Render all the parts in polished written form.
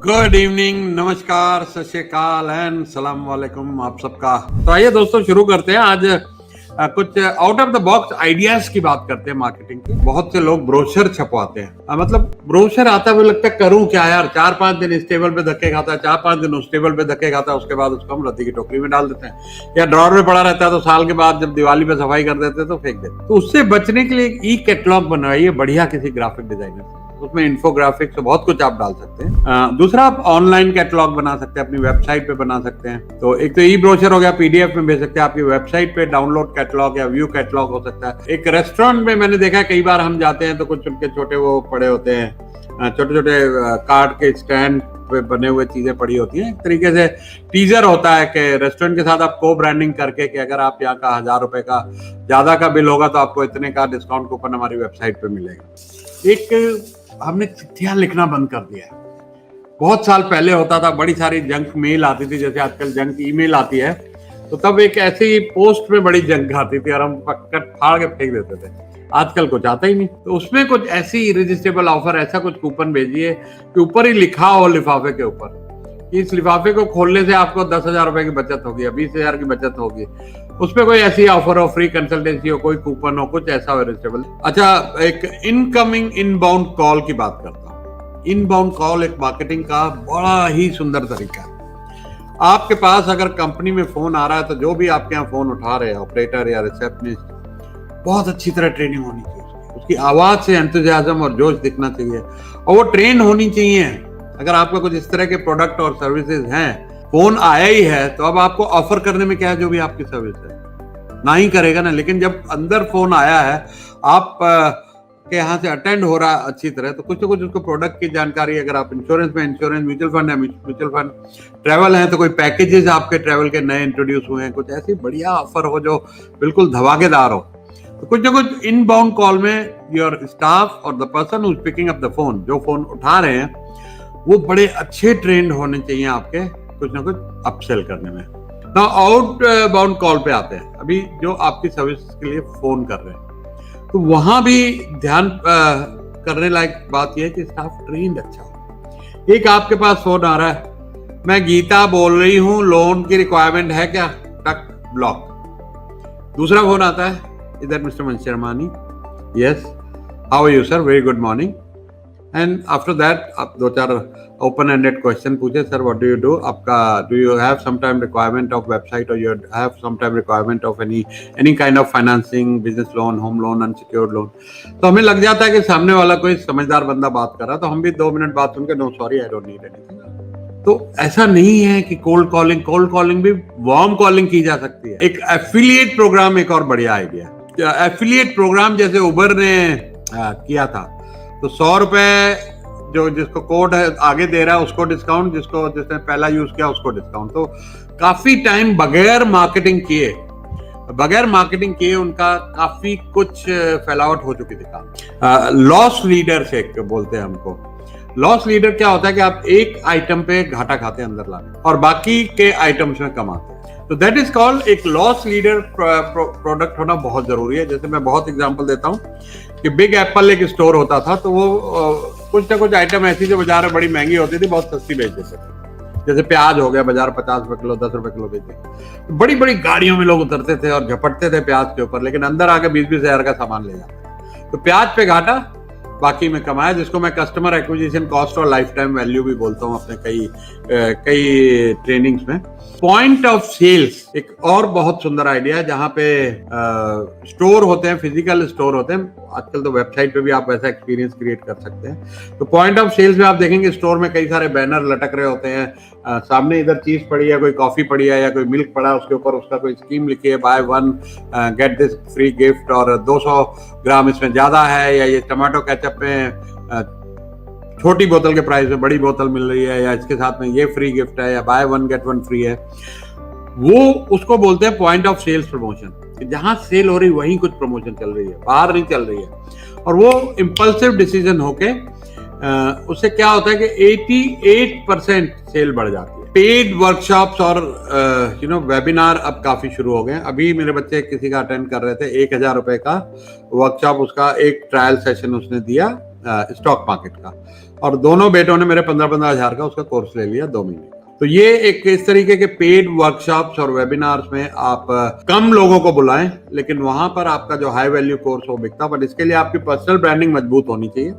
Good evening, नमस्कार, सत श्री अकाल एंड सलाम वालेकुम आप सबका। तो आइए दोस्तों शुरू करते हैं। आज कुछ out of the box ideas की बात करते हैं मार्केटिंग की। बहुत से लोग ब्रोशर छपवाते हैं, मतलब ब्रोशर आता है, लगता है करूं क्या यार। 4-5 दिन इस टेबल पे धक्के खाता है, 4-5 दिन उस टेबल पे धक्के खाता है, उसके बाद उसको हम रद्दी की टोकरी में डाल देते हैं या ड्रॉर में पड़ा रहता है, तो साल के बाद जब दिवाली पे सफाई कर देते हैं तो फेंक देते हैं। तो उससे बचने के लिए ई कैटलॉग बनवाइए बढ़िया किसी ग्राफिक डिजाइनर से। उसमें इन्फोग्राफिक्स बहुत कुछ आप डाल सकते हैं। दूसरा, आप ऑनलाइन कैटलॉग बना सकते हैं, अपनी वेबसाइट पे बना सकते हैं। तो एक तो ई ब्रोशर हो गया, पीडीएफ में भेज सकते हैं, आपकी वेबसाइट पे डाउनलोड कैटलॉग या व्यू कैटलॉग हो सकता है। एक रेस्टोरेंट में मैंने देखा है, कई बार हम जाते हैं तो कुछ उनके छोटे वो पड़े होते हैं, छोटे छोटे कार्ड के स्टैंड पे बने हुए चीजें पड़ी होती हैं। एक तरीके से टीजर होता है कि रेस्टोरेंट के साथ आप को ब्रांडिंग करके कि अगर आप यहाँ का 1000 रुपए का ज्यादा का बिल होगा तो आपको इतने का डिस्काउंट कूपन हमारी वेबसाइट पे मिलेगा। एक हमने चिट्ठियां लिखना बंद कर दिया है। बहुत साल पहले होता था, बड़ी सारी जंक मेल आती थी, जैसे आजकल जंक ईमेल आती है, तो तब एक ऐसी पोस्ट में बड़ी जंक आती थी और हम कट फाड़ के फेंक देते थे। आजकल कुछ आता ही नहीं। तो उसमें कुछ ऐसी इरेजिस्टेबल ऑफर, ऐसा कुछ कूपन भेजिए कि ऊपर ही लिखा हो लिफाफे के ऊपर, इस लिफाफे को खोलने से आपको 10,000 रुपए की बचत होगी या 20,000 की बचत होगी। उसमें कोई ऐसी ऑफर हो, फ्री कंसल्टेंसी हो, कोई कूपन हो, कुछ ऐसा इरेजिस्टेबल। अच्छा, एक इनकमिंग इनबाउंड कॉल की बात करता हूँ। इनबाउंड कॉल एक मार्केटिंग का बड़ा ही सुंदर तरीका है। आपके पास अगर कंपनी में फोन आ रहा है तो जो भी आपके यहाँ फोन उठा रहे हैं, ऑपरेटर या रिसेप्शनिस्ट, बहुत अच्छी तरह ट्रेनिंग होनी चाहिए। उसकी आवाज से एंथुसियाज्म और जोश दिखना चाहिए और वो ट्रेन होनी चाहिए। अगर आपका कुछ इस तरह के प्रोडक्ट और सर्विसेज हैं, फोन आया ही है, तो अब आपको ऑफर करने में क्या है, जो भी आपकी सर्विस है ना ही करेगा ना। लेकिन जब अंदर फोन आया है, आप के यहाँ से अटेंड हो रहा है अच्छी तरह, तो कुछ ना कुछ उसको प्रोडक्ट की जानकारी, अगर आप इंश्योरेंस में इंश्योरेंस, म्यूचुअल फंड है म्यूचुअल फंड, ट्रैवल है तो कोई पैकेजेस आपके ट्रैवल के नए इंट्रोड्यूस हुए हैं, कुछ ऐसी बढ़िया ऑफर हो जो बिल्कुल धमाकेदार हो। तो कुछ ना कुछ इनबाउंड कॉल में योर स्टाफ और the person who is picking up the phone, जो फोन उठा रहे हैं, वो बड़े अच्छे ट्रेंड होने चाहिए आपके कुछ ना कुछ अपसेल करने में। ना आउट बाउंड कॉल पे आते हैं, अभी जो आपकी सर्विस के लिए फोन कर रहे हैं, तो वहां भी ध्यान करने लायक बात यह है कि स्टाफ ट्रेंड अच्छा हो। एक आपके पास फोन आ रहा है, मैं गीता बोल रही हूँ, लोन की रिक्वायरमेंट है क्या, टक ब्लॉक। दूसरा फोन आता है, इधर मिस्टर मनोज शर्मानी, yes how are you sir, very good morning. And after that आप 2-4 ओपन एंडेड क्वेश्चन पूछे, sir what do you do, आपका do you have some time requirement of website और you have some time requirement of any kind of financing, business loan, home loan, unsecured loan. तो हमें लग जाता है कि सामने वाला कोई समझदार बंदा बात कर रहा है, तो हम भी 2 मिनट बात सुन के no sorry I don't need anything. तो ऐसा नहीं है कि कोल्ड कॉलिंग भी वार्म कॉलिंग की जा सकती है। एक एफिलिएट प्रोग्राम एक और बढ़िया आइडिया है। एफिलिएट प्रोग्राम जैसे उबर ने किया था, तो 100 रुपए जो जिसको कोड है आगे दे रहा है उसको डिस्काउंट, जिसने पहला यूज किया उसको डिस्काउंट। तो काफी टाइम बगैर मार्केटिंग किए उनका काफी कुछ फैलावट हो चुकी थी। लॉस लीडर से बोलते हैं हमको। लॉस लीडर क्या होता है कि आप एक आइटम पे घाटा खाते हैं अंदर लाने और बाकी के आइटम्स में कमाते हैं। तो दैट इज कॉल्ड एक लॉस लीडर प्रोडक्ट होना बहुत जरूरी है। जैसे मैं बहुत एग्जांपल देता हूँ कि बिग एप्पल एक स्टोर होता था, तो वो कुछ ना कुछ आइटम ऐसी जो बाजार में बड़ी महंगी होती थी, बहुत सस्ती बेच देते थे। जैसे प्याज हो गया, बाजार 50 रुपए किलो, 10 रुपए किलो बेचते थे। तो बड़ी बड़ी गाड़ियों में लोग उतरते थे और झपटते थे प्याज के ऊपर, लेकिन अंदर आके 20-20 हजार का सामान ले जाते। तो प्याज पे घाटा, बाकी में कमाया, जिसको मैं कस्टमर एक्विजिशन कॉस्ट और लाइफ टाइम वैल्यू भी बोलता हूँ अपने कई ट्रेनिंग्स में। पॉइंट ऑफ सेल्स एक और बहुत सुंदर आइडिया है, जहां पे स्टोर होते हैं, फिजिकल स्टोर होते हैं। आजकल तो वेबसाइट पे भी आप वैसा एक्सपीरियंस क्रिएट कर सकते हैं। तो पॉइंट ऑफ सेल्स में आप देखेंगे स्टोर में कई सारे बैनर लटक रहे होते हैं। सामने इधर चीज पड़ी है, कोई कॉफी पड़ी है या कोई मिल्क पड़ा है, उसके ऊपर उसका कोई स्कीम लिखी है, buy 1 get this free gift, और 200 ग्राम इसमें ज्यादा है, या ये टमाटो केचप में छोटी बोतल के प्राइस में बड़ी बोतल मिल रही है, या इसके साथ में ये फ्री गिफ्ट है, या बाय 1 गेट 1 फ्री है। वो उसको बोलते हैं पॉइंट ऑफ सेल्स प्रमोशन। जहां सेल हो रही वहीं कुछ प्रमोशन चल रही है, बाहर नहीं चल रही है। और वो इंपल्सिव डिसीजन होके उससे क्या होता है कि 88% सेल बढ़ जाती है। पेड वर्कशॉप्स और वेबिनार अब काफी शुरू हो गए हैं। अभी मेरे बच्चे किसी का अटेंड कर रहे थे, 1,000 रुपए का वर्कशॉप, उसका एक ट्रायल सेशन उसने दिया स्टॉक मार्केट का, और दोनों बेटों ने मेरे 15-15 हजार का उसका कोर्स ले लिया 2 महीने का। तो ये एक इस तरीके के पेड वर्कशॉप्स और वेबिनार्स में आप कम लोगों को बुलाएं, लेकिन वहां पर आपका जो हाई वैल्यू कोर्स हो बिकता, बट इसके लिए आपकी पर्सनल ब्रांडिंग मजबूत होनी चाहिए।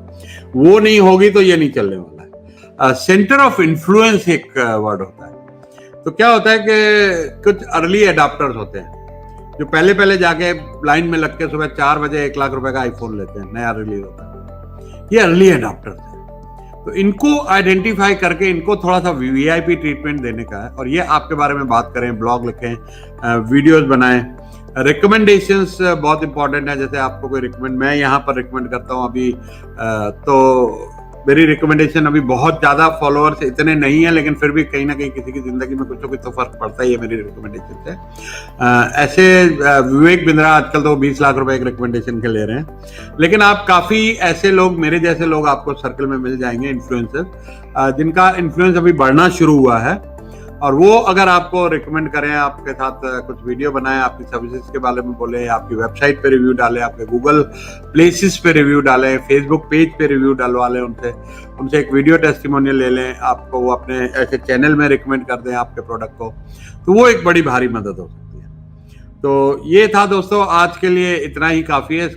वो नहीं होगी तो ये नहीं चलने वाला है। सेंटर ऑफ इन्फ्लुएंस एक वर्ड होता है। तो क्या होता है कि कुछ अर्ली एडाप्टर्स होते हैं जो पहले पहले जाके लाइन में लग के सुबह 4 बजे 1 लाख रुपए का आईफोन लेते हैं, नया रिलीज होता है। ये अर्ली एडाप्टर्स हैं। तो इनको आइडेंटिफाई करके इनको थोड़ा सा वीआईपी ट्रीटमेंट देने का है, और ये आपके बारे में बात करें, ब्लॉग लिखें, वीडियोस बनाएं। रिकमेंडेशंस बहुत इंपॉर्टेंट है। जैसे आपको कोई रिकमेंड, मैं यहाँ पर रिकमेंड करता हूँ अभी, तो मेरी रिकमेंडेशन अभी बहुत ज्यादा फॉलोअर्स इतने नहीं है, लेकिन फिर भी कहीं ना कहीं किसी की जिंदगी में कुछ ना कुछ तो फर्क पड़ता ही है मेरी रिकमेंडेशन से। ऐसे विवेक बिंद्रा आजकल तो 20 लाख रुपए एक रिकमेंडेशन के ले रहे हैं, लेकिन आप काफी ऐसे लोग, मेरे जैसे लोग आपको सर्कल में मिल जाएंगे, इन्फ्लुएंसर जिनका इन्फ्लुएंस अभी बढ़ना शुरू हुआ है, और वो अगर आपको रिकमेंड करें, आपके साथ कुछ वीडियो बनाए, आपकी सर्विसेज के बारे में बोले, आपकी वेबसाइट पे रिव्यू डाले, आपके गूगल प्लेसेस पे रिव्यू डालें, फेसबुक पेज पे रिव्यू डलवा लें, उनसे एक वीडियो टेस्टिमोनियल ले लें, आपको वो अपने ऐसे चैनल में रिकमेंड कर दें आपके प्रोडक्ट को, तो वो एक बड़ी भारी मदद हो सकती है। तो ये था दोस्तों, आज के लिए इतना ही काफी है।